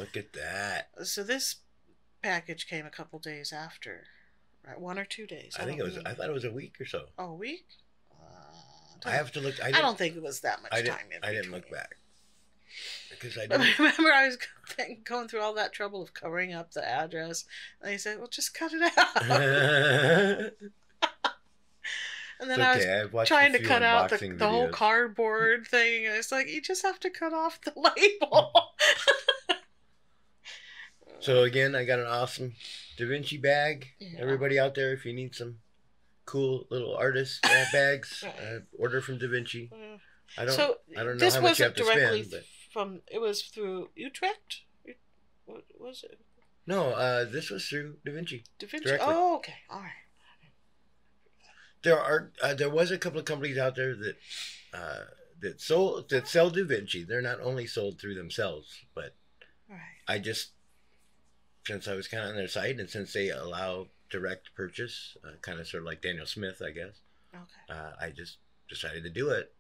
look at that. So this package came a couple days after, right? 1 or 2 days. I think it was. I thought it was a week or so. Oh, a week? I have to look. I don't think it was that much time in I didn't between. look back because I But didn't. remember, I was going through all that trouble of covering up the address, and they said, "Well, just cut it out." And then I was trying to cut out the whole cardboard thing, and it's like you just have to cut off the label. So again, I got an awesome Da Vinci bag. Yeah. Everybody out there, if you need some cool little artist bags, order from Da Vinci. I don't know this how much you have to directly spend. But... it was through Utrecht? What was it? No, this was through Da Vinci. Da Vinci? Directly. Oh, okay. All right. There was a couple of companies out there that sell Da Vinci. They're not only sold through themselves, but I just, since I was kind of on their site, and since they allow direct purchase, kind of sort of like Daniel Smith, I guess. Okay. I just decided to do it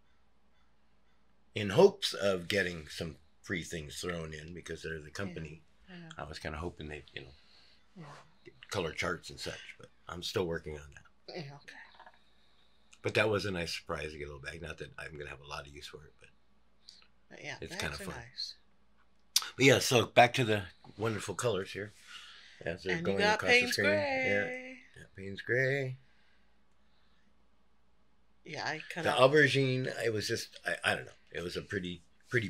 in hopes of getting some free things thrown in because they're the company. Yeah. Yeah. I was kind of hoping they'd, get color charts and such, but I'm still working on that. Yeah, okay. But that was a nice surprise to get a little bag. Not that I'm going to have a lot of use for it, but yeah, it's kind of fun. Nice. But yeah, so back to the wonderful colors here. As they're and going you got across Payne's the screen. Gray. Yeah, Payne's Gray. Yeah, I cut the out. aubergine. It was just, I don't know. It was a pretty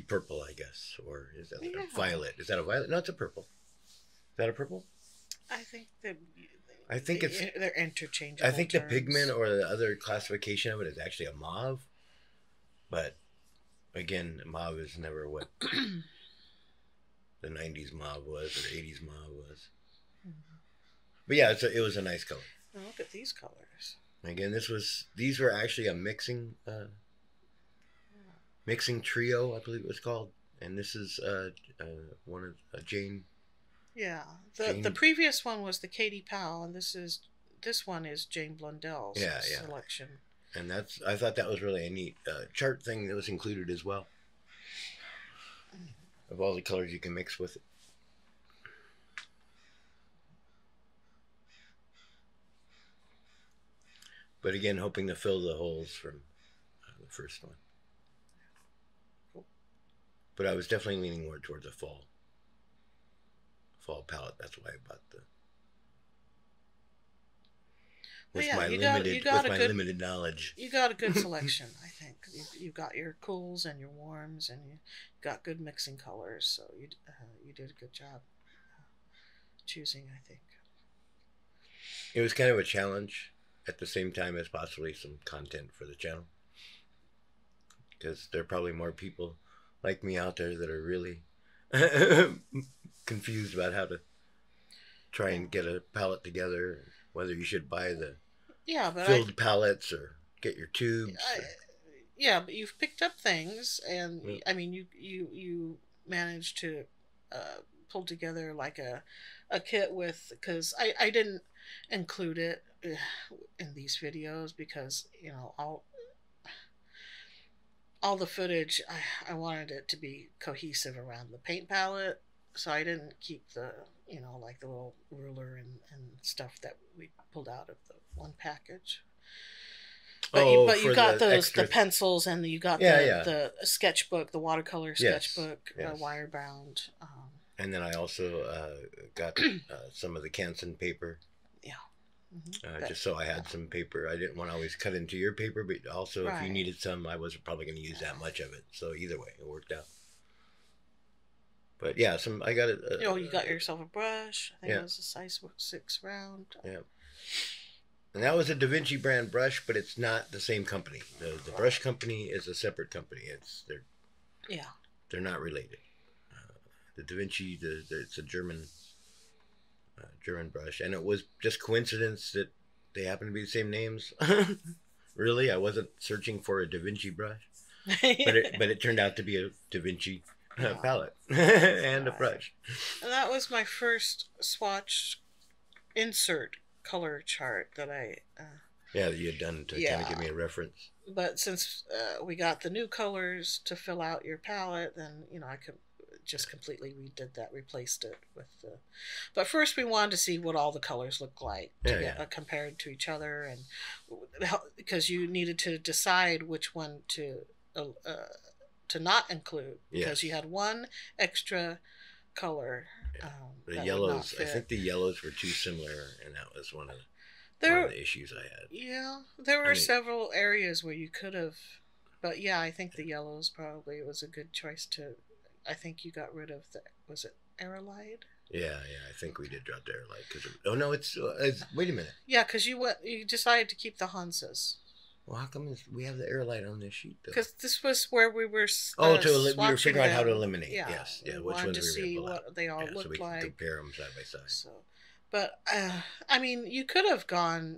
purple, I guess. Or is that a violet? Is that a violet? No, it's a purple. Is that a purple? I think they're interchangeable. I think terms. The pigment or the other classification of it is actually a mauve. But again, mauve is never what the 90s mauve was or 80s mauve was. Mm-hmm. But yeah, it was a nice color. Now look at these colors. Again, these were actually a mixing trio, I believe it was called. And this is one of Jane. Yeah, the previous one was the Katie Powell, and this one is Jane Blundell's selection. And I thought that was really a neat chart thing that was included as well, of all the colors you can mix with it. But again, hoping to fill the holes from the first one. Cool. But I was definitely leaning more towards a fall palette. That's why I bought with my limited knowledge. You got a good selection, I think. You got your cools and your warms, and you got good mixing colors. So you did a good job choosing, I think. It was kind of a challenge at the same time as possibly some content for the channel, because there are probably more people like me out there that are really confused about how to try and get a palette together, whether you should buy the filled palettes or get your tubes. But you've picked up things, and I mean, you managed to pull together like a kit with, because I didn't include it in these videos because all the footage, I wanted it to be cohesive around the paint palette, so I didn't keep the like the little ruler and stuff that we pulled out of the one package. But you got the pencils, and you got the sketchbook, the watercolor sketchbook, wire bound. And then I also got some of the Canson paper. Yeah. Mm-hmm. Just so I had some paper. I didn't want to always cut into your paper, but also if you needed some, I wasn't probably going to use that much of it. So either way, it worked out. But yeah, I got it. You got yourself a brush. I think it was a size 6 round. Yeah. And that was a Da Vinci brand brush, but it's not the same company. The brush company is a separate company. They're not related. The Da Vinci, it's a German brush, and it was just coincidence that they happen to be the same names. Really, I wasn't searching for a Da Vinci brush, but it turned out to be a Da Vinci palette and a brush. And that was my first swatch insert color chart that I that you had done to kind of give me a reference. But since we got the new colors to fill out your palette, then I could just completely redid that, replaced it with the. But first, we wanted to see what all the colors look like compared to each other, and because you needed to decide which one to not include, because you had one extra color. The yellows, I think the yellows were too similar, and that was one of the issues I had. Yeah, there were several areas where you could have, but yeah, I think the yellows probably was a good choice to. I think you got rid of was it Aerolite? Yeah, I think we did drop the Aerolite because it's wait a minute. Yeah, because you decided to keep the Hansas. Well, how come we have the Aerolite on this sheet though? Because this was where we were. We were figuring out how to eliminate. Yeah, yes, we which wanted ones to we see were what they all looked so we like. Can compare them side by side. So, but I mean, you could have gone,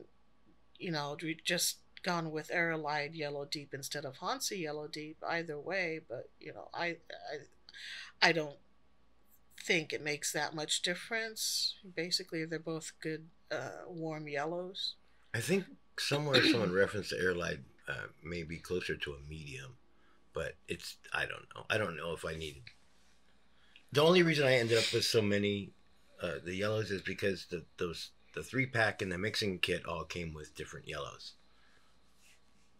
just gone with Aerolite Yellow Deep instead of Hansa Yellow Deep. Either way, but I don't think it makes that much difference. Basically, they're both good warm yellows. I think somewhere someone referenced the Aerolite may be closer to a medium, but I don't know. I don't know if I needed. The only reason I ended up with so many the yellows is because the 3-pack and the mixing kit all came with different yellows.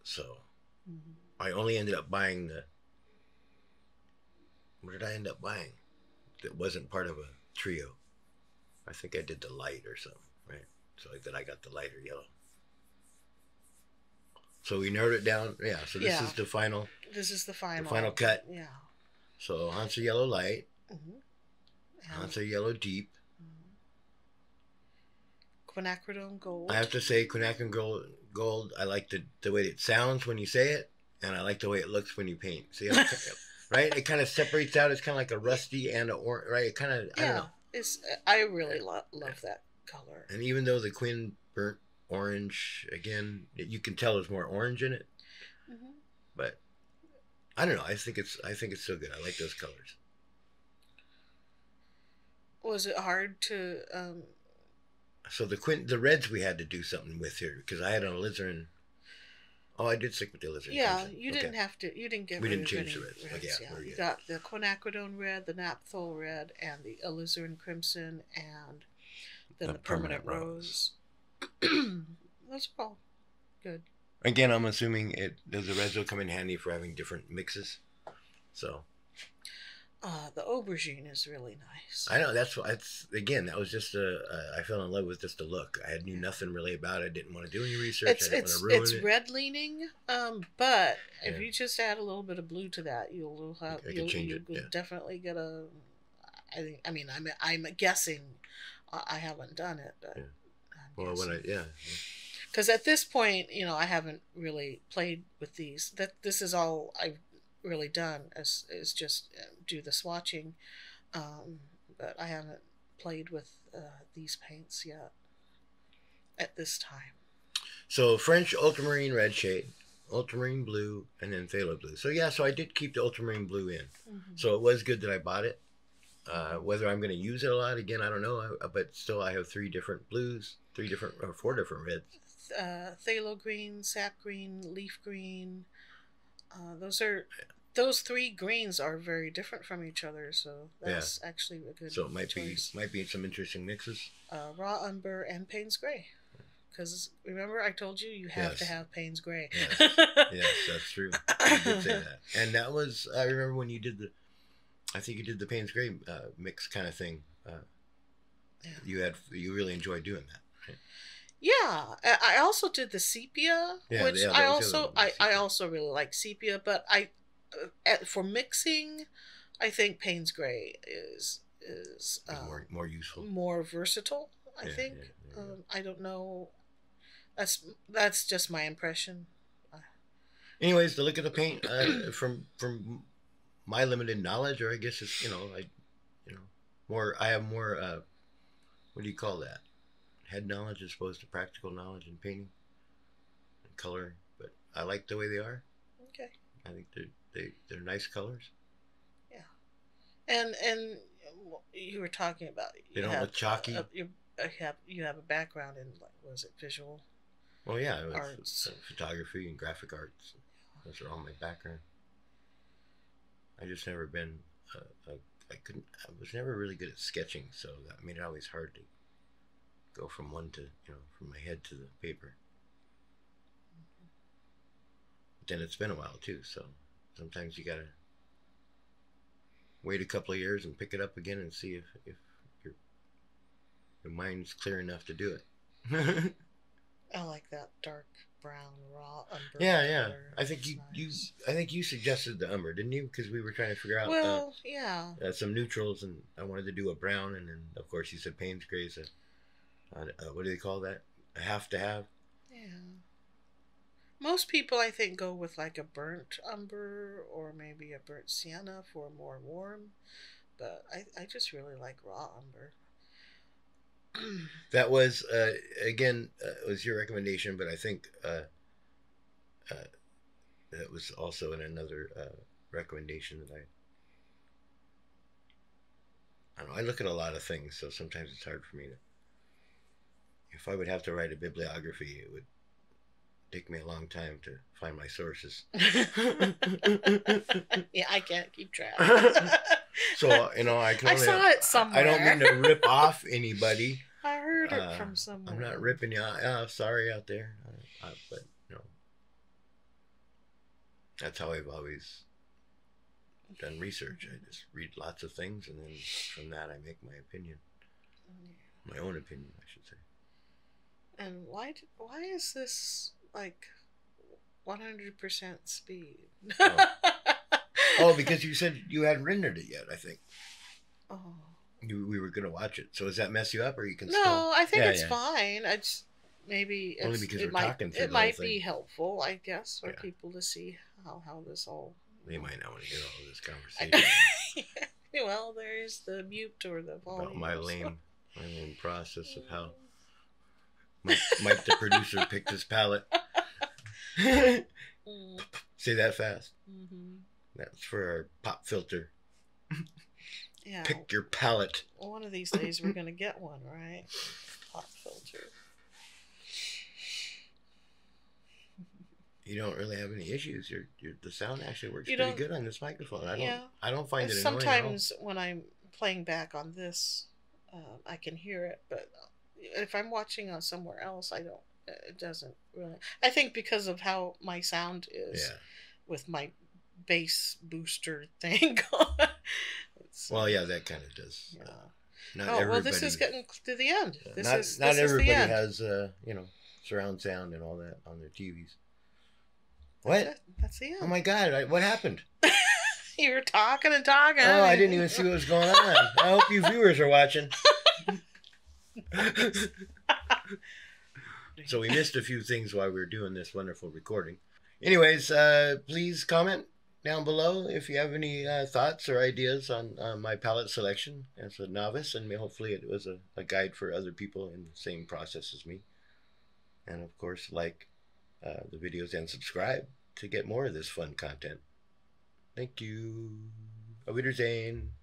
So I only ended up buying what did I end up buying? That wasn't part of a trio. I think I did the light or something, right? So then I got the lighter yellow. So we narrowed it down. Yeah, so this is the final. This is the final. The final cut. Yeah. So Hansa Yellow Light. Hansa Yellow Deep. Quinacridone Gold. I have to say Quinacridone Gold, I like the way it sounds when you say it, and I like the way it looks when you paint. See, right? It kind of separates out. It's kind of like a rusty and a orange, right? It kind of, I don't know. I really love that color. And even though the Quin burnt orange, again, you can tell there's more orange in it. But I don't know. I think it's so good. I like those colors. Was it hard to? So the reds we had to do something with here because I had an alizarin. Oh, I did stick with the alizarin. Yeah, you didn't have to. You didn't get. We didn't change the reds. You got the quinacridone red, the naphthol red, and the alizarin crimson, and then the permanent rose. Those are all good. Again, I'm assuming the reds will come in handy for having different mixes. So. The aubergine is really nice. I know that was just I fell in love with just the look. I knew nothing really about it. Didn't want to do any research. I didn't want to ruin it. It's red leaning, but if you just add a little bit of blue to that, you'll definitely get a. I'm guessing. I haven't done it, but. Yeah. Because at this point, I haven't really played with these. This is all I've really done is just do the swatching, but I haven't played with these paints yet at this time. So French ultramarine red shade, ultramarine blue, and then phthalo blue. So so I did keep the ultramarine blue in. So it was good that I bought it. Whether I'm going to use it a lot again, I don't know. But still, I have 3 different blues, 4 different reds. Phthalo green, sap green, leaf green. Those 3 greens are very different from each other, so that's actually a good. So it might choice. be some interesting mixes. Raw umber and Payne's Gray, because remember I told you have to have Payne's Gray. Yes, that's true. You did say that, and that was I remember when you did I think you did the Payne's Gray mix kind of thing. You really enjoyed doing that. Right? Yeah, I also did the sepia, which I also really like sepia, but for mixing, I think Payne's Gray is more useful, more versatile. I think. I don't know. That's just my impression. Anyways, to look at the paint from my limited knowledge, or I guess it's I have more what do you call that? Head knowledge as opposed to practical knowledge in painting and coloring, but I like the way they are. Okay. I think they're nice colors. Yeah, and you were talking about they don't look chalky. You have a background in was it visual? Well, yeah, it was arts, photography and graphic arts. Those are all my background. I just never been I was never really good at sketching, so that made it always hard to go from one to, from my head to the paper. But then it's been a while too, so sometimes you gotta wait a couple of years and pick it up again and see if your mind's clear enough to do it. I like that dark brown raw umber. Yeah. I think you suggested the umber, didn't you? Because we were trying to figure out some neutrals, and I wanted to do a brown, and then of course you said Payne's Gray's what do they call that? A have to have. Yeah. Most people, I think, go with like a burnt umber or maybe a burnt sienna for more warm, but I just really like raw umber. That was again was your recommendation, but I think that was also in another recommendation that I don't know. I look at a lot of things, so sometimes it's hard for me to. If I would have to write a bibliography, it would take me a long time to find my sources. Yeah, I can't keep track. So I can. I saw it somewhere. I don't mean to rip off anybody. I heard it from somewhere. I'm not ripping you out. Sorry out there, but that's how I've always done research. I just read lots of things, and then from that I make my opinion, my own opinion, I should say. And why is this like 100% speed? Oh, because you said you hadn't rendered it yet, I think. Oh. We were going to watch it. So does that mess you up, or you can still... No, I think it's fine. I just... Maybe only because we're talking through it might be helpful, I guess, for people to see how this all... They might not want to hear all of this conversation. Well, there's the mute or the volume. About my lame process of how Mike the producer picked his palette. Say that fast. Mm-hmm. That's for our pop filter. Yeah. Pick your palette. Well, one of these days we're going to get one, right? Pop filter. You don't really have any issues. The sound actually works pretty good on this microphone. I don't find it annoying. Sometimes when I'm playing back on this, I can hear it, but if I'm watching on somewhere else, it doesn't really. I think because of how my sound is with my bass booster thing going. Well, yeah, that kind of does. Yeah. Not everybody. Well, this is getting to the end. Not everybody has surround sound and all that on their TVs. What? That's the end. Oh my God! What happened? You were talking and talking. Oh, I didn't even see what was going on. I hope you viewers are watching. So we missed a few things while we were doing this wonderful recording. Anyways, please comment down below if you have any thoughts or ideas on my palette selection as a novice, and hopefully it was a guide for other people in the same process as me. And of course, like the videos and subscribe to get more of this fun content. Thank you. Auf Wiedersehen.